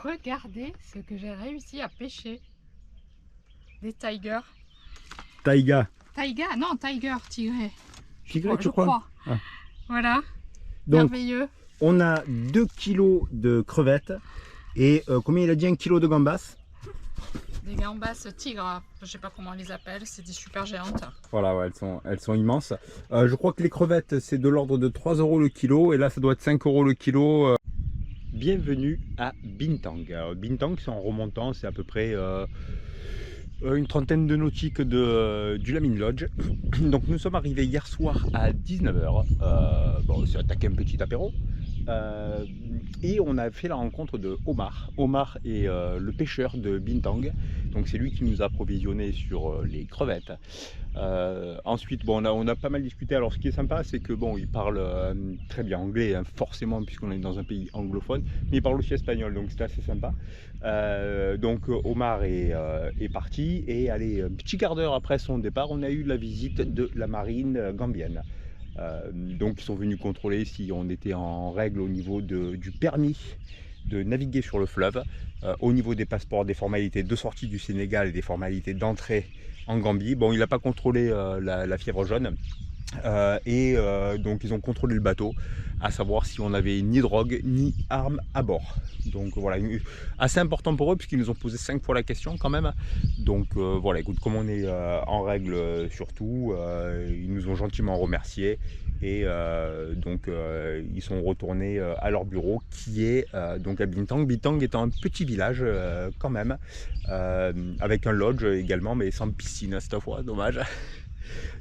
Regardez ce que j'ai réussi à pêcher. Des tigers. Taïga. Taiga, non, tiger, tigré. Tigré, tu crois? Ah. Voilà. Donc, merveilleux. on a 2 kilos de crevettes et combien il a dit, 1 kilo de gambas? Des gambas tigres, je sais pas comment on les appelle, c'est des super géantes. Voilà, ouais, elles sont immenses. Je crois que les crevettes, c'est de l'ordre de 3 € le kilo et là, ça doit être 5 € le kilo. Bienvenue à Bintang. Alors, Bintang, c'est en remontant, c'est à peu près une trentaine de nautiques du Lamine Lodge. Donc nous sommes arrivés hier soir à 19 h. Bon, on s'est attaqué un petit apéro. Et on a fait la rencontre de Omar. Omar est le pêcheur de Bintang. Donc c'est lui qui nous a approvisionné sur les crevettes. Ensuite, bon, on a pas mal discuté. Alors ce qui est sympa, c'est que bon, il parle très bien anglais, hein, forcément, puisqu'on est dans un pays anglophone, mais il parle aussi espagnol, donc c'est assez sympa. Donc Omar est parti, et allez, un petit quart d'heure après son départ, on a eu la visite de la marine gambienne. Donc ils sont venus contrôler si on était en règle au niveau du permis de naviguer sur le fleuve, au niveau des passeports, des formalités de sortie du Sénégal et des formalités d'entrée en Gambie. Bon, il n'a pas contrôlé la fièvre jaune, donc ils ont contrôlé le bateau, à savoir si on n'avait ni drogue ni armes à bord. Donc voilà, assez important pour eux puisqu'ils nous ont posé 5 fois la question quand même. Donc voilà, écoute, comme on est en règle surtout, ils nous ont gentiment remerciés. Et donc ils sont retournés à leur bureau qui est donc à Bintang. Bintang étant un petit village quand même, avec un lodge également, mais sans piscine cette fois, dommage.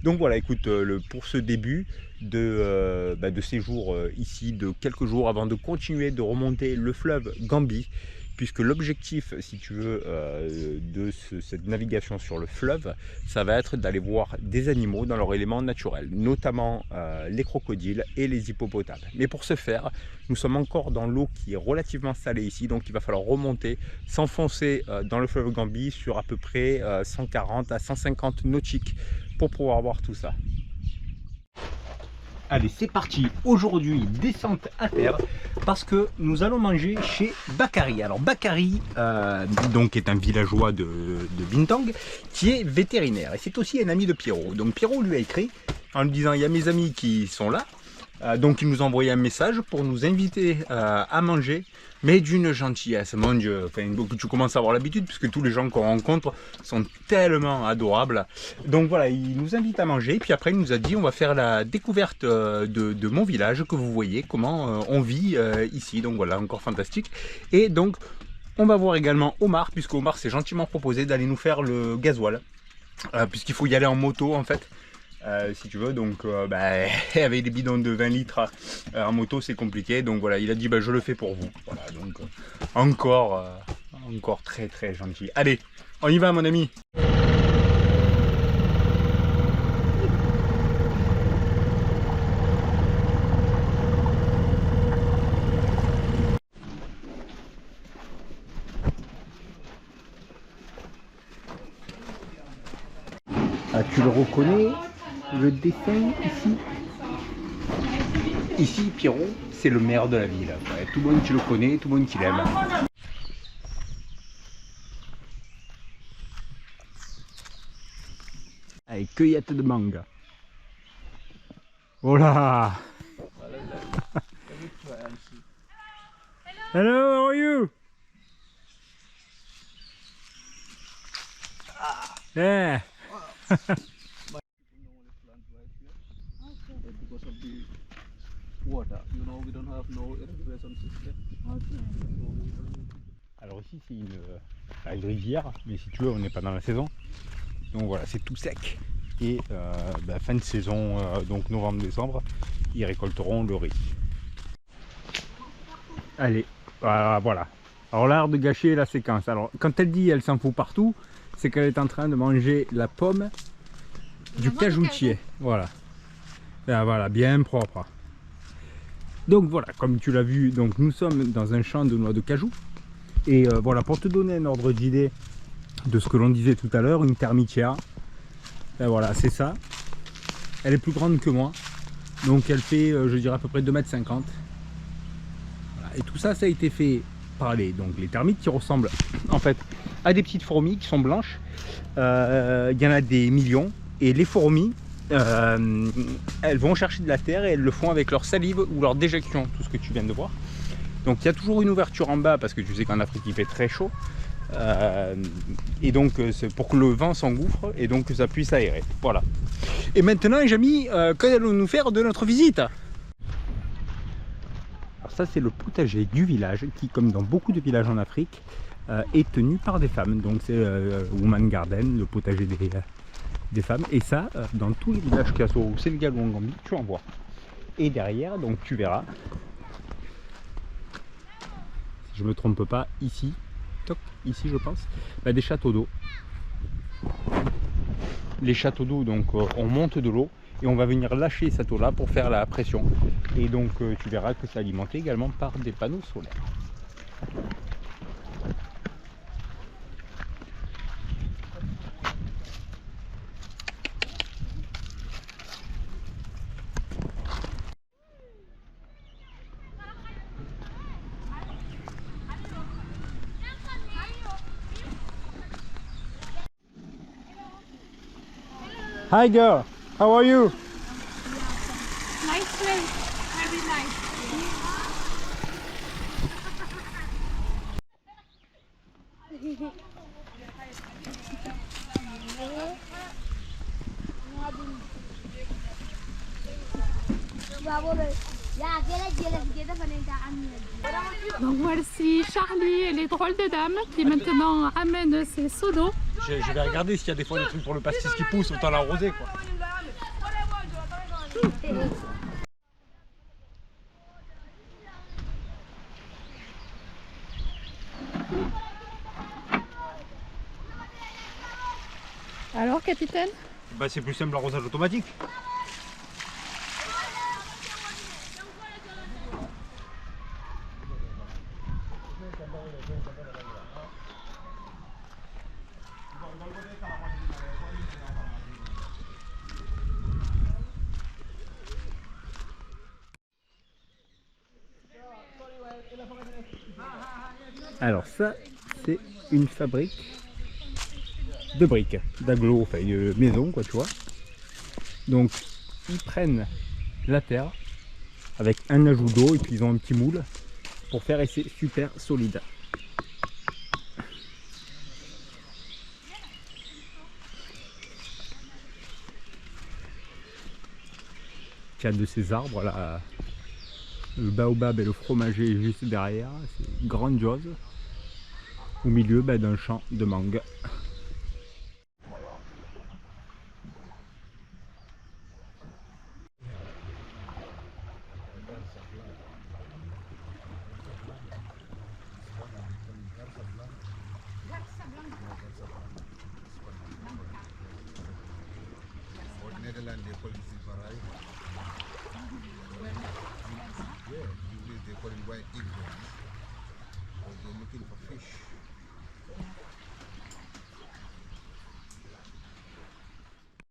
Donc voilà, écoute, pour ce début de séjour ici de quelques jours avant de continuer de remonter le fleuve Gambie, puisque l'objectif, si tu veux, de cette navigation sur le fleuve, ça va être d'aller voir des animaux dans leur élément naturel, notamment les crocodiles et les hippopotames. Mais pour ce faire, nous sommes encore dans l'eau qui est relativement salée ici, donc il va falloir remonter, s'enfoncer dans le fleuve Gambie sur à peu près 140 à 150 nautiques pour pouvoir voir tout ça. Allez, c'est parti. Aujourd'hui, descente à terre parce que nous allons manger chez Bakary. Alors Bakary, donc est un villageois de Bintang qui est vétérinaire et c'est aussi un ami de Pierrot. Donc Pierrot lui a écrit en lui disant: il y a mes amis qui sont là. Donc il nous a envoyé un message pour nous inviter à manger, mais d'une gentillesse, mon Dieu, enfin, tu commences à avoir l'habitude puisque tous les gens qu'on rencontre sont tellement adorables. Donc voilà, il nous invite à manger, puis après il nous a dit: on va faire la découverte de mon village, que vous voyez comment on vit ici. Donc voilà, encore fantastique. Et donc on va voir également Omar, puisque Omar s'est gentiment proposé d'aller nous faire le gasoil, puisqu'il faut y aller en moto en fait. si tu veux. Donc avec des bidons de 20 litres en moto c'est compliqué. Donc voilà, il a dit je le fais pour vous. Voilà, donc encore très très gentil. Allez, on y va mon ami. Ah, tu le reconnais, le dessin ici? Ici, Pierrot, c'est le maire de la ville. Ouais, tout le monde qui le connaît, tout le monde qui l'aime. Allez, cueillette de mangue. Oh là! Hello, how are you? Yeah. Because of the water, we don't have no irrigation system. Alors ici c'est une rivière, mais si tu veux on n'est pas dans la saison. Donc voilà, c'est tout sec. Et fin de saison, donc novembre-décembre, ils récolteront le riz. Allez, voilà. Alors l'art de gâcher la séquence. Alors quand elle dit elle s'en fout partout, c'est qu'elle est en train de manger la pomme du cajoutier. Voilà. Là, voilà, bien propre. Donc voilà, comme tu l'as vu, donc nous sommes dans un champ de noix de cajou. Et voilà, pour te donner un ordre d'idée de ce que l'on disait tout à l'heure, une termitière. Et voilà, c'est ça. Elle est plus grande que moi. Donc elle fait, je dirais à peu près 2,50 m. Voilà. Et tout ça, ça a été fait par les termites qui ressemblent en fait à des petites fourmis qui sont blanches. Il y en a des millions. Et les fourmis, elles vont chercher de la terre et elles le font avec leur salive ou leur déjection, tout ce que tu viens de voir. Donc il y a toujours une ouverture en bas parce que tu sais qu'en Afrique il fait très chaud. Et donc c'est pour que le vent s'engouffre et donc que ça puisse aérer. Voilà. Et maintenant les amis, qu'allons-nous faire de notre visite? Alors ça c'est le potager du village qui, comme dans beaucoup de villages en Afrique, est tenu par des femmes. Donc c'est Woman Garden, le potager des femmes. Et ça, dans tous les villages qu'il y a au Sénégal ou en Gambie, tu en vois. Et derrière, donc tu verras, si je me trompe pas, ici, toc, ici je pense, des châteaux d'eau. Les châteaux d'eau, donc on monte de l'eau et on va venir lâcher cette eau là pour faire la pression. Et donc tu verras que c'est alimenté également par des panneaux solaires. Hi girl, how are you? Nice place, very nice. Donc voici Charlie et les drôles de dames qui maintenant amènent ses seaux d'eau. Je vais regarder s'il y a des fois des trucs pour le pastis qui poussent, autant l'arroser quoi. Alors capitaine? C'est plus simple l'arrosage automatique. Alors ça, c'est une fabrique de briques, d'agglos, enfin de maison quoi, tu vois. Donc ils prennent la terre avec un ajout d'eau et puis ils ont un petit moule pour faire, et c'est super solide. Il y a de ces arbres là, le baobab et le fromager juste derrière, c'est grandiose, au milieu d'un champ de mangue. they call it ziparai. Yeah, usually they call it white egrets. They're looking for fish.